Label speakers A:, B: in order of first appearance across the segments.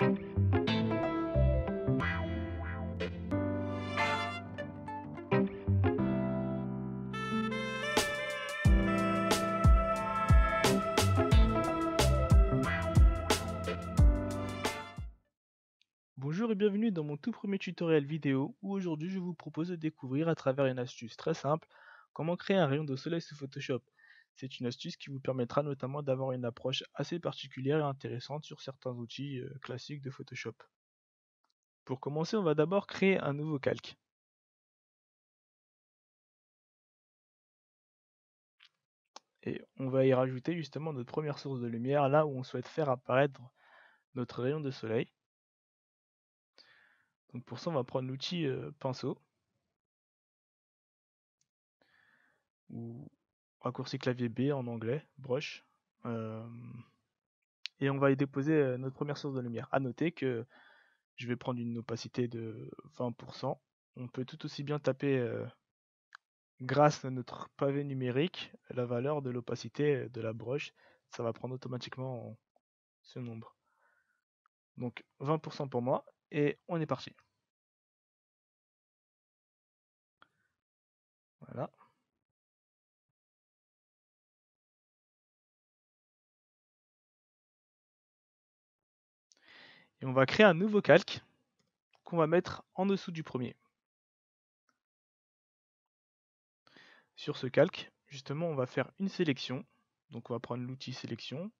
A: Bonjour et bienvenue dans mon tout premier tutoriel vidéo où aujourd'hui je vous propose de découvrir à travers une astuce très simple comment créer un rayon de soleil sous Photoshop. C'est une astuce qui vous permettra notamment d'avoir une approche assez particulière et intéressante sur certains outils classiques de Photoshop. Pour commencer, on va d'abord créer un nouveau calque. Et on va y rajouter justement notre première source de lumière là où on souhaite faire apparaître notre rayon de soleil. Donc pour ça, on va prendre l'outil pinceau ou raccourci clavier B en anglais, brush. Et on va y déposer notre première source de lumière. À noter que je vais prendre une opacité de 20%. On peut tout aussi bien taper, grâce à notre pavé numérique, la valeur de l'opacité de la broche. Ça va prendre automatiquement ce nombre. Donc 20% pour moi, et on est parti. Voilà. Et on va créer un nouveau calque qu'on va mettre en dessous du premier. Sur ce calque, justement, on va faire une sélection. Donc on va prendre l'outil sélection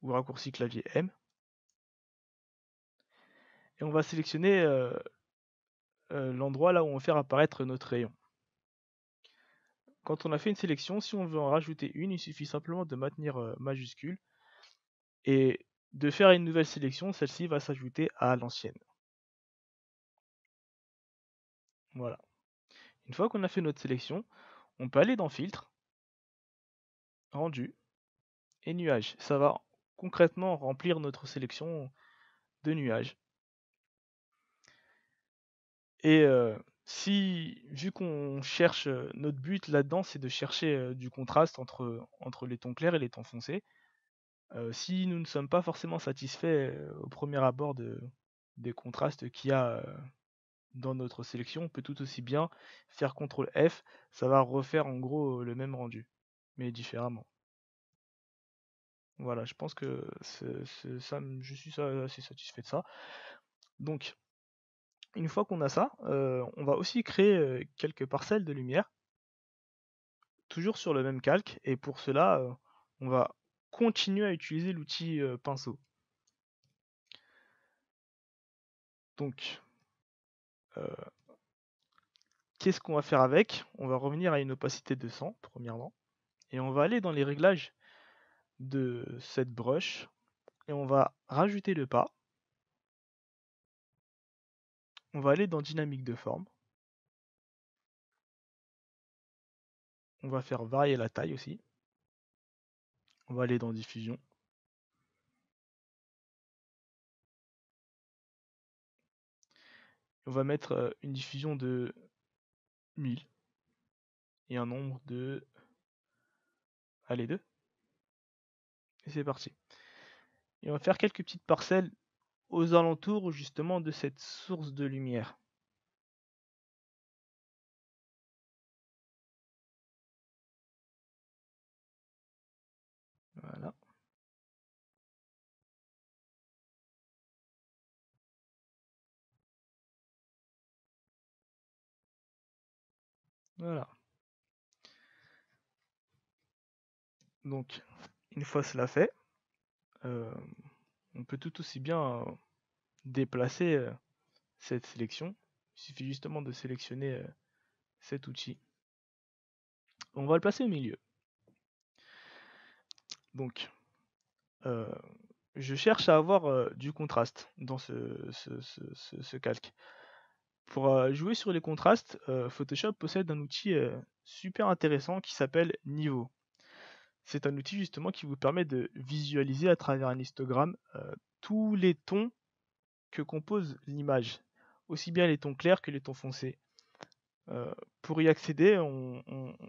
A: ou raccourci clavier M. Et on va sélectionner l'endroit là où on va faire apparaître notre rayon. Quand on a fait une sélection, si on veut en rajouter une, il suffit simplement de maintenir majuscule et de faire une nouvelle sélection. Celle-ci va s'ajouter à l'ancienne. Voilà. Une fois qu'on a fait notre sélection, on peut aller dans Filtre, Rendu et Nuages. Ça va concrètement remplir notre sélection de nuages. Et si, vu qu'on cherche, notre but là-dedans, c'est de chercher du contraste entre les tons clairs et les tons foncés. Si nous ne sommes pas forcément satisfaits au premier abord des contrastes qu'il y a dans notre sélection, on peut tout aussi bien faire CTRL F, ça va refaire en gros le même rendu, mais différemment. Voilà, je pense que ça, je suis assez satisfait de ça. Donc, une fois qu'on a ça, on va aussi créer quelques parcelles de lumière, toujours sur le même calque, et pour cela, on va continuer à utiliser l'outil pinceau. Donc, qu'est-ce qu'on va faire avec? On va revenir à une opacité de 100, premièrement, et on va aller dans les réglages de cette brush, et on va rajouter le pas. On va aller dans dynamique de forme. On va faire varier la taille aussi. On va aller dans diffusion. On va mettre une diffusion de 1000 et un nombre de, allez, 2. Et c'est parti. Et on va faire quelques petites parcelles aux alentours justement de cette source de lumière. Voilà. Voilà. Donc, une fois cela fait, on peut tout aussi bien déplacer cette sélection. Il suffit justement de sélectionner cet outil. On va le placer au milieu. Donc, je cherche à avoir du contraste dans ce calque. Pour jouer sur les contrastes, Photoshop possède un outil super intéressant qui s'appelle Niveau. C'est un outil justement qui vous permet de visualiser à travers un histogramme tous les tons que compose l'image, aussi bien les tons clairs que les tons foncés. Pour y accéder,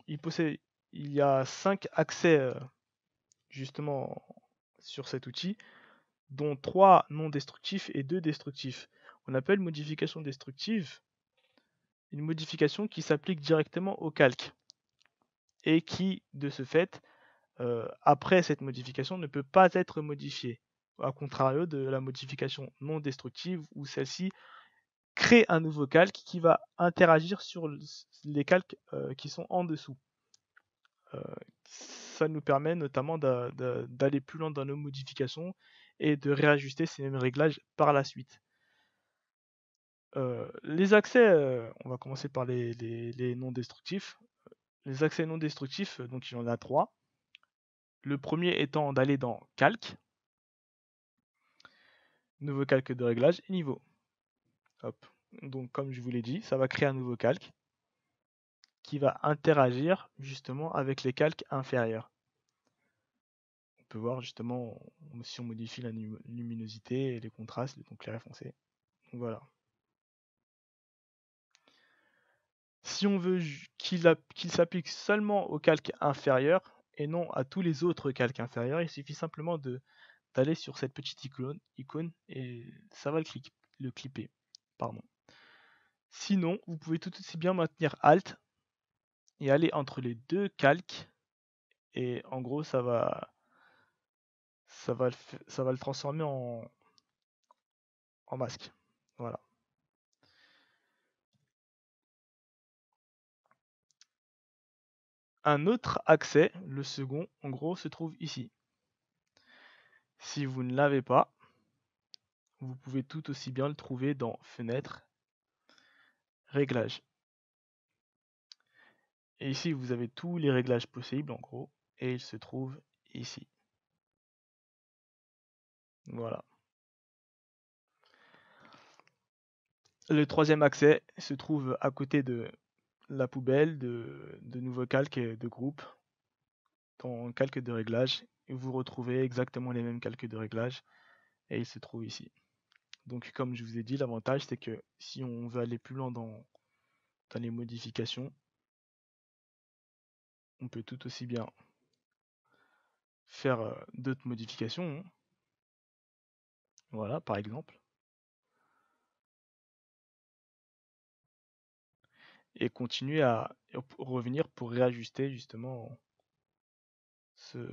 A: il y a 5 accès justement sur cet outil. dont 3 non destructifs et 2 destructifs. On appelle modification destructive une modification qui s'applique directement au calque et qui, de ce fait, après cette modification, ne peut pas être modifiée, à contrario de la modification non destructive où celle-ci crée un nouveau calque qui va interagir sur les calques qui sont en dessous. Ça nous permet notamment d'aller plus loin dans nos modifications et de réajuster ces mêmes réglages par la suite. Les accès, on va commencer par les non destructifs. Les accès non destructifs, donc il y en a 3. Le premier étant d'aller dans calque, nouveau calque de réglage et niveau. Hop. Donc comme je vous l'ai dit, ça va créer un nouveau calque qui va interagir justement avec les calques inférieurs. On peut voir justement si on modifie la luminosité et les contrastes, donc clair et foncé. Donc voilà. Si on veut qu'il s'applique seulement au calque inférieur et non à tous les autres calques inférieurs, il suffit simplement d'aller sur cette petite icône et ça va le clipper. Pardon. Sinon, vous pouvez tout aussi bien maintenir Alt et aller entre les deux calques et en gros ça va le transformer en masque. Voilà. Un autre accès, le second, en gros, se trouve ici. Si vous ne l'avez pas, vous pouvez tout aussi bien le trouver dans Fenêtre, Réglages. Et ici, vous avez tous les réglages possibles, en gros, et il se trouve ici. Voilà. Le troisième accès se trouve à côté de la poubelle de nouveaux calques et de groupes dans calque de réglage. Et vous retrouvez exactement les mêmes calques de réglage et il se trouve ici. Donc comme je vous ai dit, l'avantage c'est que si on veut aller plus loin dans les modifications, on peut tout aussi bien faire d'autres modifications. Voilà, par exemple. Et continuer à revenir pour réajuster justement ce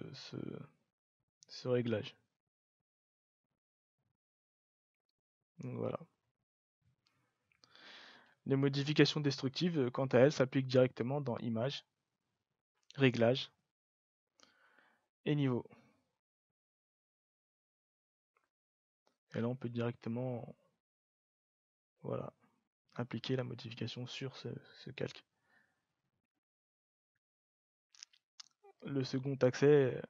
A: réglage. Donc voilà. Les modifications destructives, quant à elles, s'appliquent directement dans Images, Réglages et Niveau. Et là, on peut directement voilà, appliquer la modification sur ce calque. Le second accès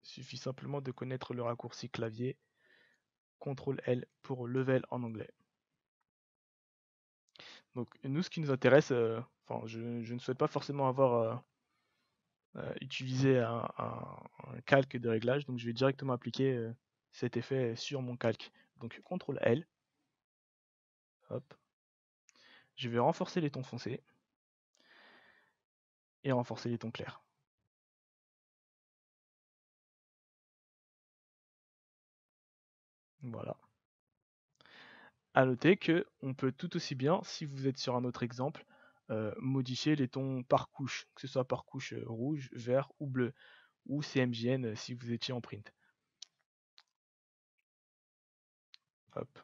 A: suffit simplement de connaître le raccourci clavier CTRL-L pour level en anglais. Donc nous, ce qui nous intéresse, je ne souhaite pas forcément avoir utilisé un calque de réglage, donc je vais directement appliquer cet effet sur mon calque. Donc CTRL-L, hop, je vais renforcer les tons foncés et renforcer les tons clairs. Voilà. À noter que on peut tout aussi bien, si vous êtes sur un autre exemple, modifier les tons par couche, que ce soit par couche rouge, vert ou bleu, ou CMJN si vous étiez en print. Hop.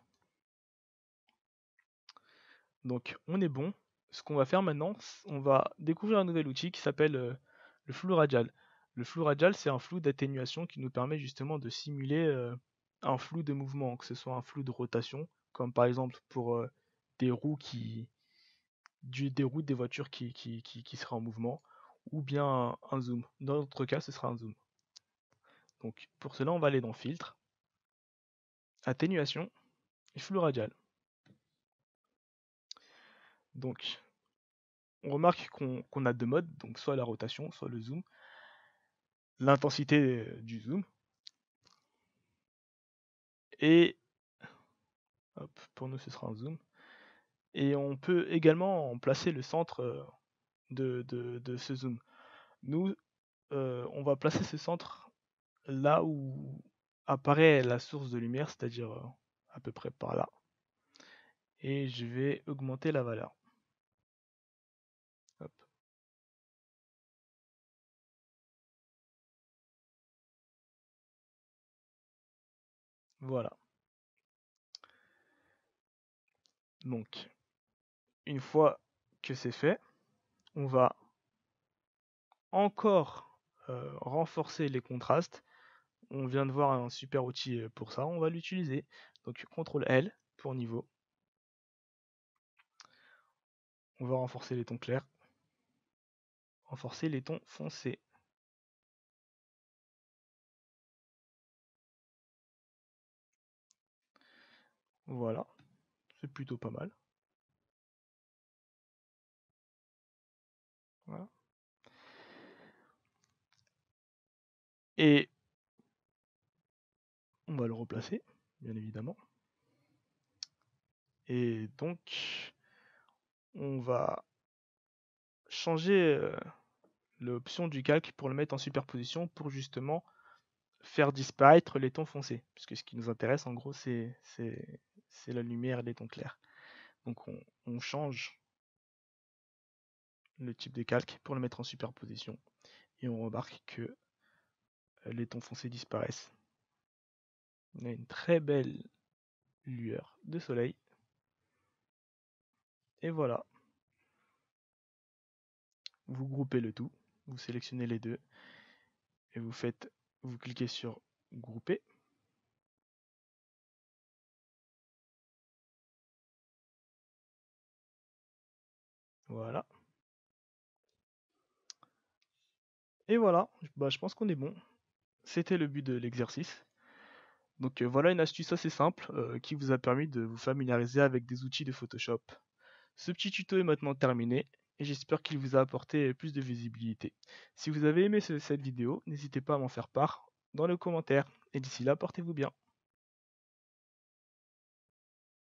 A: Donc on est bon. Ce qu'on va faire maintenant, on va découvrir un nouvel outil qui s'appelle le flou radial. Le flou radial, c'est un flou d'atténuation qui nous permet justement de simuler un flou de mouvement, que ce soit un flou de rotation, comme par exemple pour des roues des voitures qui seraient en mouvement, ou bien un zoom. Dans notre cas, ce sera un zoom. Donc pour cela, on va aller dans Filtre, Atténuation et flou radial. Donc on remarque qu'on a deux modes, donc soit la rotation, soit le zoom. L'intensité du zoom. Et hop, pour nous, ce sera un zoom. Et on peut également en placer le centre de ce zoom. Nous, on va placer ce centre là où apparaît la source de lumière, c'est-à-dire à peu près par là. Et je vais augmenter la valeur. Hop. Voilà. Donc, une fois que c'est fait, on va encore renforcer les contrastes. On vient de voir un super outil pour ça, on va l'utiliser. Donc CTRL L pour niveau. On va renforcer les tons clairs, renforcer les tons foncés. Voilà, c'est plutôt pas mal. Voilà. Et on va le replacer, bien évidemment. Et donc, on va changer l'option du calque pour le mettre en superposition pour justement faire disparaître les tons foncés. Puisque ce qui nous intéresse, en gros, c'est la lumière et les tons clairs. Donc, on change le type de calque pour le mettre en superposition. Et on remarque que les tons foncés disparaissent. On a une très belle lueur de soleil. Et voilà. Vous groupez le tout. Vous sélectionnez les deux. Et vous cliquez sur grouper. Voilà. Et voilà. Bah, je pense qu'on est bon. C'était le but de l'exercice. Donc voilà une astuce assez simple qui vous a permis de vous familiariser avec des outils de Photoshop. Ce petit tuto est maintenant terminé et j'espère qu'il vous a apporté plus de visibilité. Si vous avez aimé cette vidéo, n'hésitez pas à m'en faire part dans les commentaires. Et d'ici là, portez-vous bien.